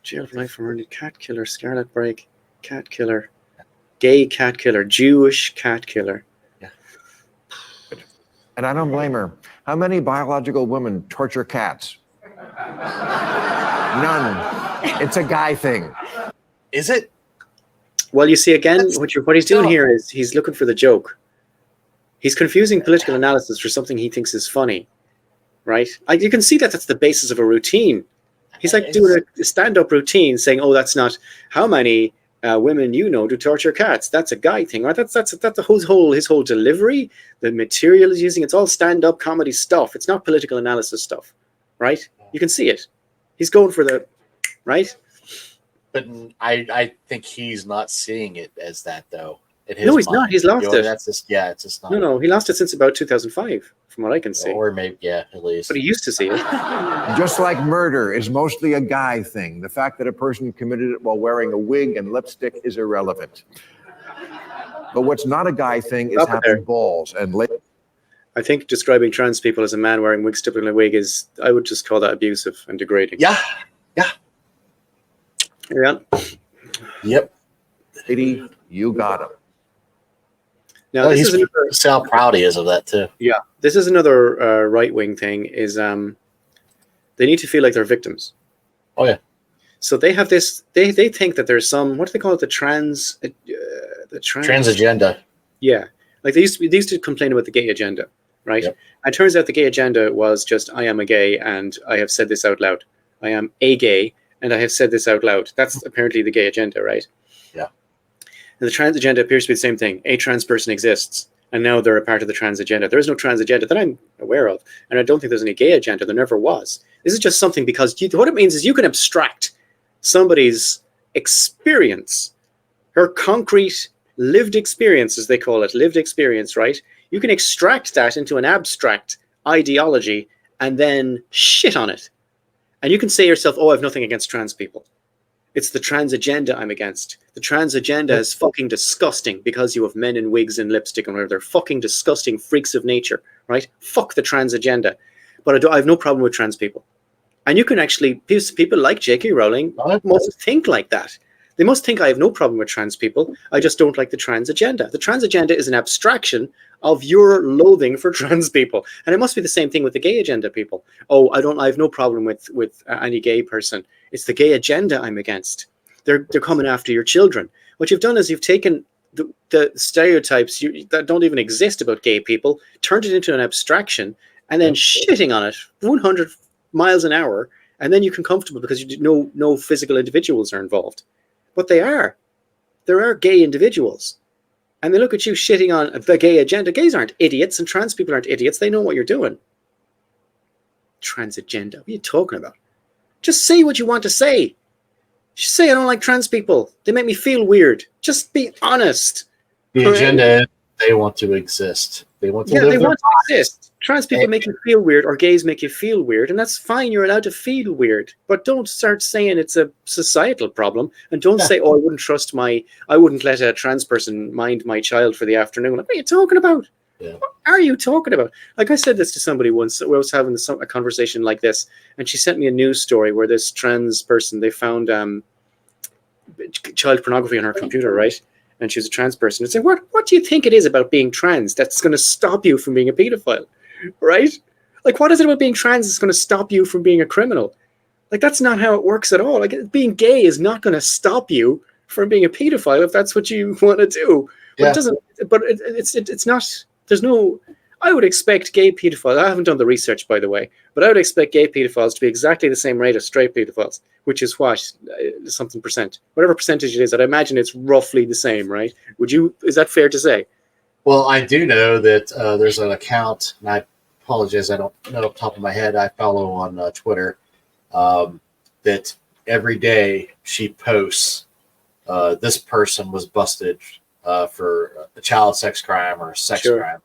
Jail for life for murder, cat killer, Scarlet Break, cat killer, gay cat killer, Jewish cat killer. Yeah. And I don't blame her. How many biological women torture cats? None. It's a guy thing. Is it? Well, you see, again, what he's doing here is he's looking for the joke. He's confusing political analysis for something he thinks is funny, right? You can see that that's the basis of a routine. He's like doing a stand-up routine saying, oh, that's not how many women you know do torture cats. That's a guy thing, right? That's his whole delivery, the material he's using. It's all stand-up comedy stuff. It's not political analysis stuff, right? You can see it. He's going for the, right? But I think he's not seeing it as that, though. No, he's not. He's lost it. That's just, yeah, it's just not. No, he lost it since about 2005, from what I can see. Or maybe, yeah, at least. But he used to see it. Just like murder is mostly a guy thing. The fact that a person committed it while wearing a wig and lipstick is irrelevant. But what's not a guy thing is having balls and I think describing trans people as a man wearing wig, stippling a wig is, I would just call that abusive and degrading. Yeah. Yep. Lady, you got him. Now, this is another, see how proud he is of that too. Yeah, this is another right-wing thing. Is they need to feel like they're victims. Oh yeah. So they have this. They think that there's some, what do they call it? The trans agenda. Yeah, like they used to complain about the gay agenda, right? Yep. And it turns out the gay agenda was just, I am a gay and I have said this out loud. I am a gay and I have said this out loud. That's apparently the gay agenda, right? Yeah. And the trans agenda appears to be the same thing. A trans person exists, and now they're a part of the trans agenda. There is no trans agenda that I'm aware of, and I don't think there's any gay agenda. There never was. This is just something because what it means is you can abstract somebody's experience, her concrete lived experience, as they call it, lived experience, right? You can extract that into an abstract ideology and then shit on it. And you can say to yourself, oh, I have nothing against trans people. It's the trans agenda I'm against. The trans agenda is fucking disgusting because you have men in wigs and lipstick and whatever. They're fucking disgusting freaks of nature, right? Fuck the trans agenda. But I have no problem with trans people. And you can actually, people like J.K. Rowling must think like that. They must think I have no problem with trans people. I just don't like the trans agenda. The trans agenda is an abstraction of your loathing for trans people. And it must be the same thing with the gay agenda people. Oh, I have no problem with any gay person. It's the gay agenda I'm against. They're coming after your children. What you've done is you've taken the stereotypes that don't even exist about gay people, turned it into an abstraction, and then shitting on it 100 miles an hour, and then you can comfortable because no physical individuals are involved. But there are gay individuals. And they look at you shitting on the gay agenda. Gays aren't idiots, and trans people aren't idiots. They know what you're doing. Trans agenda. What are you talking about? Just say what you want to say. Just say I don't like trans people. They make me feel weird. Just be honest. The agenda is they want to exist. They want to live they their want to exist. Trans people make you feel weird, or gays make you feel weird, and that's fine. You're allowed to feel weird, but don't start saying it's a societal problem, and don't say, "Oh, I wouldn't let a trans person mind my child for the afternoon." What are you talking about? Yeah. What are you talking about? Like I said this to somebody once. I was having a conversation like this, and she sent me a news story where this trans person, they found child pornography on her computer, right? And she was a trans person. And say, what do you think it is about being trans that's going to stop you from being a pedophile, right? Like, what is it about being trans that's going to stop you from being a criminal? Like, that's not how it works at all. Like, being gay is not going to stop you from being a pedophile if that's what you want to do. But it doesn't. But it's not. There's no. I would expect gay pedophiles. I haven't done the research, by the way, but I would expect gay pedophiles to be exactly the same rate as straight pedophiles, which is what something percent, whatever percentage it is. I'd imagine it's roughly the same, right? Is that fair to say? Well, I do know that there's an account, and I apologize, I don't know off the top of my head. I follow on Twitter that every day she posts this person was busted for a child sex crime or a sex crime.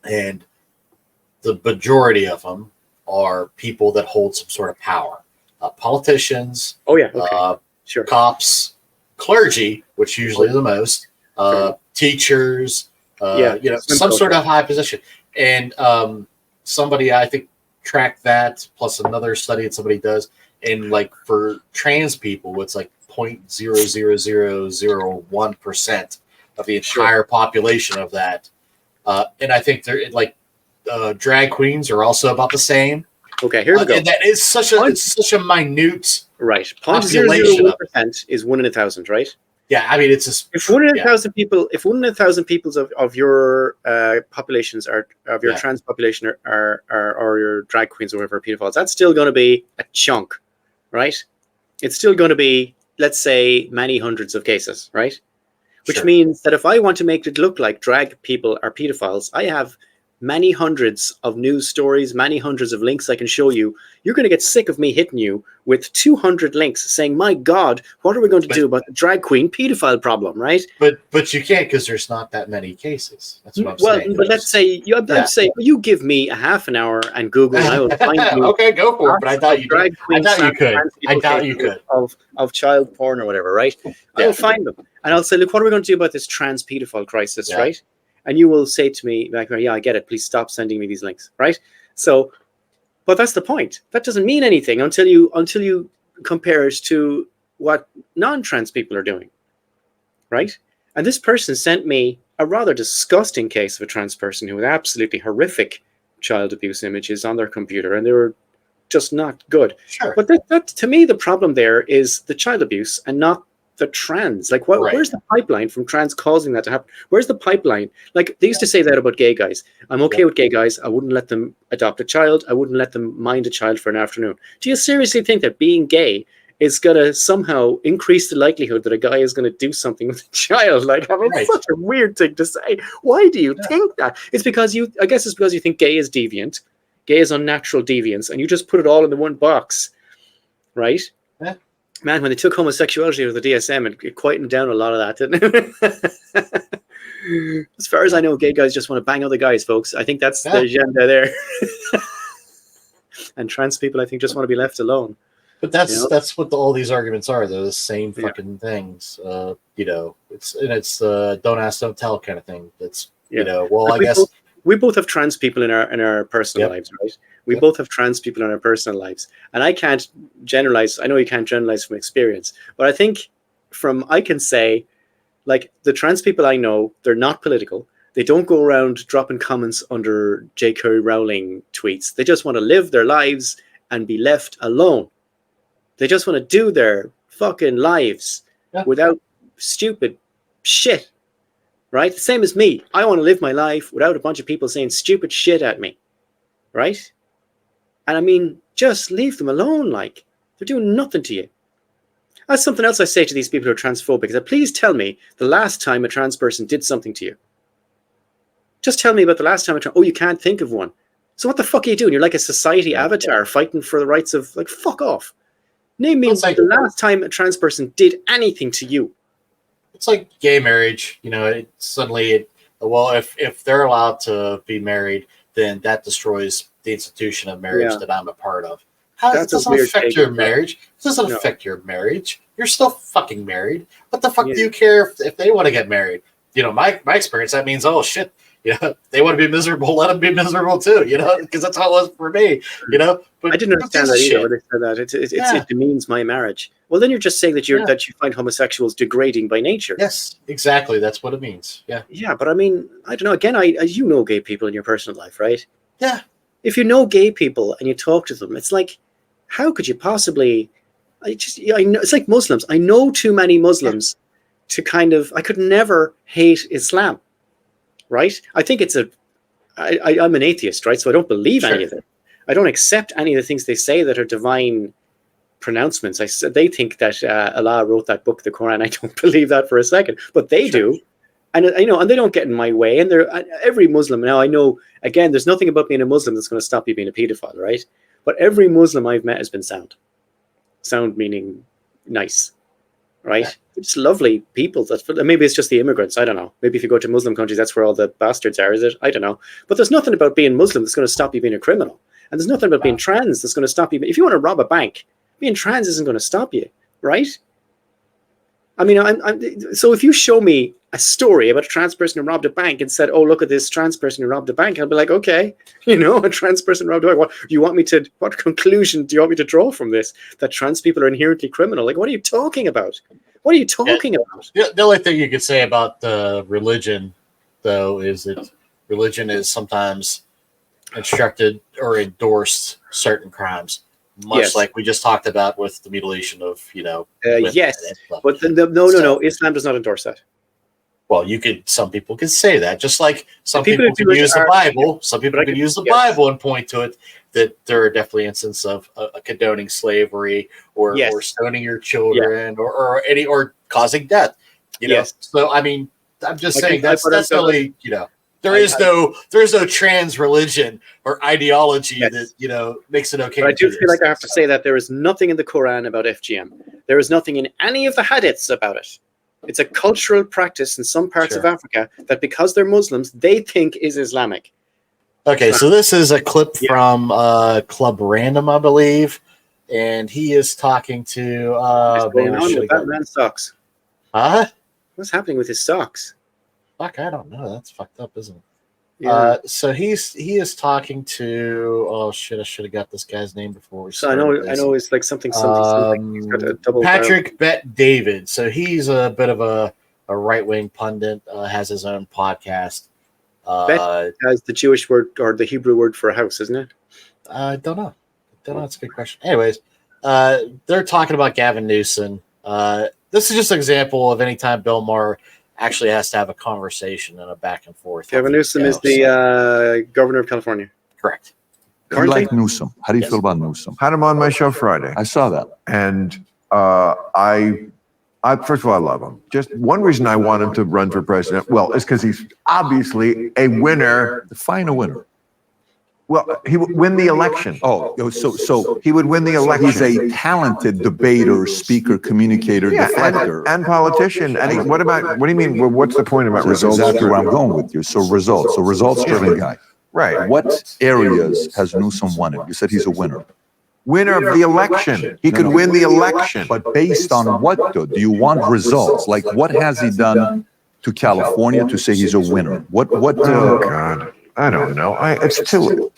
And the majority of them are people that hold some sort of power. Politicians, cops, clergy, which usually are the most, teachers, some sort of high position. And somebody, I think, tracked that, plus another study that somebody does. And like for trans people, it's like 0.00001% of the entire population of that. And I think they're like drag queens are also about the same. Okay, here we go. And that is such a minute population. 0.001% is 1 in 1,000, right? Yeah, I mean it's just if 1 in 1,000 people, if 1 in 1,000 people of your populations are of your trans population are your drag queens or whatever pedophiles, that's still going to be a chunk, right? It's still going to be, let's say, many hundreds of cases, right? Which means that if I want to make it look like drag people are pedophiles, I have many hundreds of news stories, many hundreds of links I can show you. You're going to get sick of me hitting you with 200 links saying, my God, what are we going to do about the drag queen pedophile problem, right? But you can't, because there's not that many cases. That's what I'm saying. But let's say, I'd say, you give me a half an hour and Google, and I will find you. Okay, go for it. But I thought you drag queen I thought you could. Of child porn or whatever, right? I will find them. And I'll say, look, what are we going to do about this trans pedophile crisis, right? And you will say to me, like, yeah, I get it. Please stop sending me these links, right? So, but that's the point. That doesn't mean anything until you compare it to what non-trans people are doing, right? And this person sent me a rather disgusting case of a trans person who had absolutely horrific child abuse images on their computer, and they were just not good. Sure. But that to me, the problem there is the child abuse and not the trans. Like, where's the pipeline from trans causing that to happen? Where's the pipeline? Like, they used to say that about gay guys. I'm okay with gay guys. I wouldn't let them adopt a child. I wouldn't let them mind a child for an afternoon. Do you seriously think that being gay is going to somehow increase the likelihood that a guy is going to do something with a child? Like, I mean, it's such a weird thing to say. Why do you think that? It's because I guess it's because you think gay is deviant. Gay is unnatural deviance, and you just put it all in the one box, right? Yeah. Man, when they took homosexuality with the DSM, it quietened down a lot of that, didn't it? As far as I know, gay guys just want to bang other guys, folks. I think that's the agenda there. And trans people, I think, just want to be left alone. But that's what all these arguments are. They're the same fucking things. It's don't ask, don't tell kind of thing. That's well, I guess we both have trans people in our personal lives, right? We both have trans people in our personal lives, and I can't generalize. I know you can't generalize from experience, but I think I can say, like, the trans people I know, they're not political. They don't go around dropping comments under J.K. Rowling tweets. They just want to live their lives and be left alone. They just want to do their fucking lives without stupid shit, right? The same as me. I want to live my life without a bunch of people saying stupid shit at me, right? And I mean, just leave them alone. Like, they're doing nothing to you. That's something else I say to these people who are transphobic. Is that, please tell me the last time a trans person did something to you. Just tell me about the last time you can't think of one. So what the fuck are you doing? You're like a society avatar fighting for the rights of, like, fuck off. Name me the last time a trans person did anything to you. It's like gay marriage. If they're allowed to be married, then that destroys the institution of marriage that I'm a part of. How does it doesn't affect your marriage? It doesn't affect your marriage. You're still fucking married. What the fuck do you care if they want to get married? My experience, that means, oh shit, they want to be miserable, let them be miserable too, because that's how it was for me, But I didn't understand that either when they said that. It demeans my marriage. Well, then you're just saying that you find homosexuals degrading by nature. Yes, exactly. That's what it means. Yeah. Yeah, but I mean, I don't know. Again, you know gay people in your personal life, right? Yeah. If you know gay people and you talk to them, it's like, how could you possibly? I know it's like Muslims. I know too many Muslims to I could never hate Islam, right? I think I'm an atheist, right? So I don't believe any of it. I don't accept any of the things they say that are divine pronouncements. They think that Allah wrote that book, the Quran. I don't believe that for a second, but they do. And and they don't get in my way. And every Muslim now, I know, again, there's nothing about being a Muslim that's going to stop you being a pedophile, right? But every Muslim I've met has been sound. Sound meaning nice, right? Yeah. It's lovely people. Maybe it's just the immigrants. I don't know. Maybe if you go to Muslim countries, that's where all the bastards are, is it? I don't know. But there's nothing about being Muslim that's going to stop you being a criminal. And there's nothing about being trans that's going to stop you. If you want to rob a bank, being trans isn't going to stop you, right? I mean, so if you show me a story about a trans person who robbed a bank and said, oh, look at this trans person who robbed a bank, I'll be like, okay, a trans person robbed a bank. What conclusion do you want me to draw from this? That trans people are inherently criminal? Like, what are you talking about? What are you talking about? The only thing you could say about religion, though, is that religion is sometimes instructed or endorsed certain crimes. Much like we just talked about with the mutilation of, yes, but no. Islam does not endorse that. Well, some people could say that, just like some people can use the Bible. Some people can use the Bible and point to it that there are definitely instances of condoning slavery or stoning your children or causing death. So I mean, I'm just saying that's really There is no trans religion or ideology that makes it okay. But I do feel like I have to say that there is nothing in the Quran about FGM. There is nothing in any of the hadiths about it. It's a cultural practice in some parts of Africa that because they're Muslims, they think is Islamic. Okay, so this is a clip from Club Random, I believe, and he is talking to What's going on with that man's socks? Huh? What's happening with his socks? Fuck, I don't know. That's fucked up, isn't it? Yeah. So he is talking to. Oh shit! I should have got this guy's name before we started. I know it's like something. He's got a double Patrick Bet David. So he's a bit of a right wing pundit. Has his own podcast. Bet has the Jewish word or the Hebrew word for a house, isn't it? I don't know. That's a good question. Anyways, they're talking about Gavin Newsom. This is just an example of any time Bill Maher actually has to have a conversation and a back and forth. Gavin Newsom is the governor of California. Correct. I like Newsom. How do you feel about Newsom? Had him on my show Friday. I saw that. And I first of all, I love him. Just one reason I want him to run for president, well, is because he's obviously a winner. Define a winner. Well, he would win the election. Oh, so he would win the election. He's a talented debater, speaker, communicator, deflector. and politician. And what do you mean? Well, what's the point about results? That's exactly where I'm going with you. So results-driven guy. Right. What areas has Newsom won in? You said he's a winner. Winner of the election. He could win the election. But based on what, though? Do you want results? Like, what has he done to California to say he's a winner? What? Oh, God. I don't know. It's too.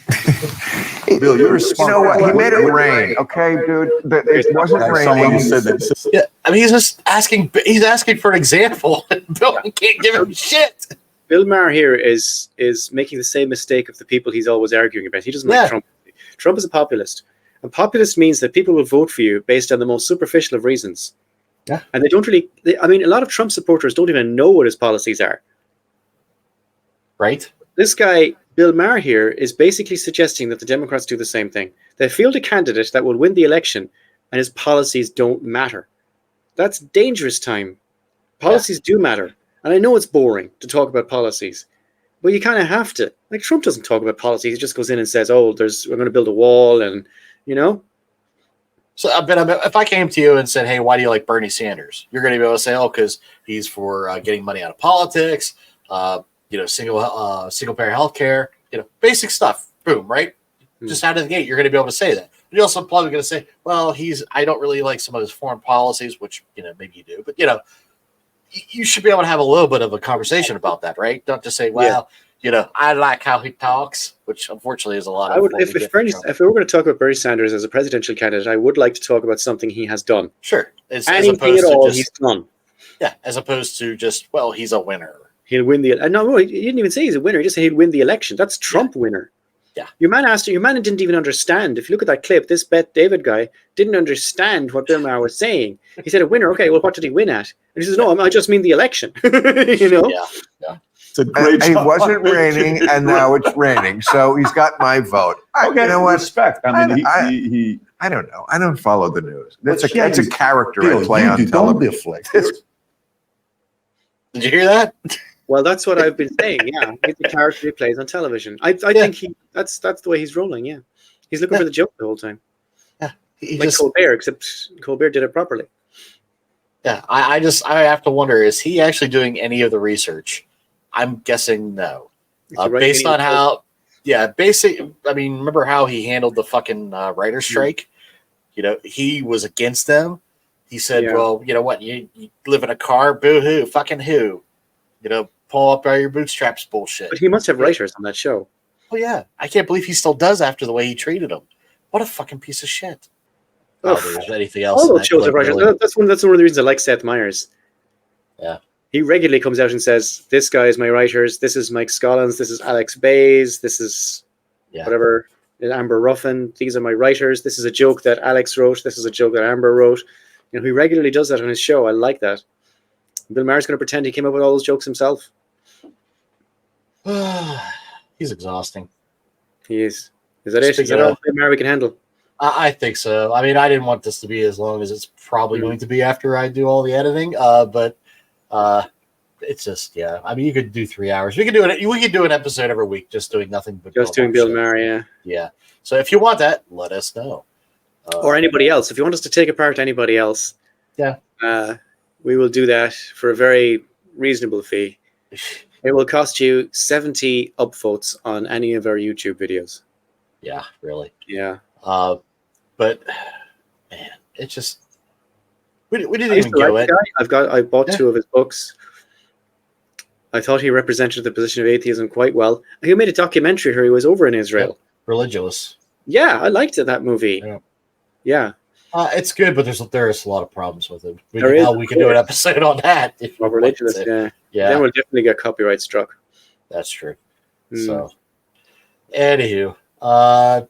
Bill, you're a smart. You know what? He made it rain. Okay, dude. It wasn't raining. Said that. Yeah, I mean, he's just asking. He's asking for an example. Bill can't give him shit. Bill Maher here is making the same mistake of the people he's always arguing about. He doesn't like Trump. Trump is a populist. A populist means that people will vote for you based on the most superficial of reasons. Yeah. And they don't really. I mean, a lot of Trump supporters don't even know what his policies are. Right. This guy, Bill Maher here, is basically suggesting that the Democrats do the same thing. They field a candidate that will win the election and his policies don't matter. That's dangerous time. Policies do matter. And I know it's boring to talk about policies, but you kind of have to. Like, Trump doesn't talk about policies. He just goes in and says, we're going to build a wall and, So, but if I came to you and said, hey, why do you like Bernie Sanders? You're going to be able to say, because he's for getting money out of politics, single payer health care, basic stuff. Boom, right? Just out of the gate, you're going to be able to say that. But you're also probably going to say, well, I don't really like some of his foreign policies, which, maybe you do. But, you should be able to have a little bit of a conversation about that, right? Don't just say, well, I like how he talks, which unfortunately is a lot of. If we were going to talk about Bernie Sanders as a presidential candidate, I would like to talk about something he has done. Sure. Anything at all he's done. Yeah, as opposed to just, he's a winner. He'll win the. No, he didn't even say he's a winner. He just said he'd win the election. That's Trump winner. Yeah. Your man didn't even understand. If you look at that clip, this Bet David guy didn't understand what Bill Maher was saying. He said a winner. Okay, well, what did he win at? And he says, no, I just mean the election. Yeah. It's a great It wasn't raining, and now it's raining. So he's got my vote. You know what? Respect. I mean, he I don't know. I don't follow the news. That's a character I play on television. Don't deflect. Did you hear that? Well, that's what I've been saying. Yeah, it's the character he plays on television. I think that's the way he's rolling. Yeah, he's looking for the joke the whole time. Yeah, Colbert, except Colbert did it properly. Yeah, I have to wonder: is he actually doing any of the research? I'm guessing no. Based on how, I mean, remember how he handled the fucking writer's strike? He was against them. He said, well, you know what? You live in a car, boo-hoo, fucking who? Pull up all your bootstraps bullshit. But he must have writers on that show. Oh, yeah. I can't believe he still does after the way he treated them. What a fucking piece of shit. There's anything else. All those shows have writers. Really. That's one of the reasons I like Seth Meyers. Yeah. He regularly comes out and says, this guy is my writers. This is Mike Scollins. This is Alex Bays. This is whatever. Amber Ruffin. These are my writers. This is a joke that Alex wrote. This is a joke that Amber wrote. He regularly does that on his show. I like that. Bill Maher's going to pretend he came up with all those jokes himself. He's exhausting. He is. Is that it? Is that all Bill Maher we can handle? I think so. I mean, I didn't want this to be as long as it's probably going to be after I do all the editing. But it's just, yeah. I mean, you could do 3 hours. We could do it. We could do an episode every week, just doing nothing but just doing Bill Maher. Yeah. Yeah. So if you want that, let us know. Or anybody else. If you want us to take apart anybody else, yeah, we will do that for a very reasonable fee. It will cost you 70 upvotes on any of our YouTube videos. Yeah, really. Yeah. But man, it's just we didn't even go it. I bought 2 of his books. I thought he represented the position of atheism quite well. He made a documentary where he was over in Israel. Religulous. Yeah, I liked that movie. Yeah. It's good, but there's a lot of problems with it. We can do an episode on that. If Religulous, yeah. Then we'll definitely get copyright struck. That's true. So, anywho,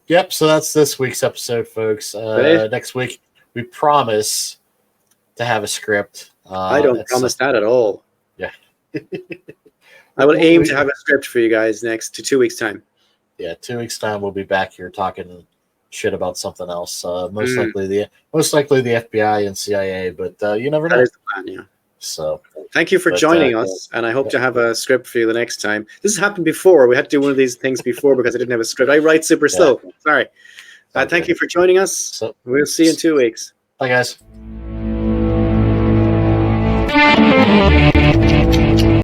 yep. So that's this week's episode, folks. Next week we promise to have a script. I don't promise that at all. Yeah. I will aim to have a script for you guys next to 2 weeks' time. Yeah, 2 weeks' time we'll be back here talking shit about something else. Most likely the FBI and CIA, but you never know. That is the plan, yeah. So thank you for joining us, and I hope to have a script for you the next time. This has happened before. We had to do one of these things before because I didn't have a script. I write super slow. Sorry. Thank you for joining us. We'll see you in 2 weeks. Bye, guys.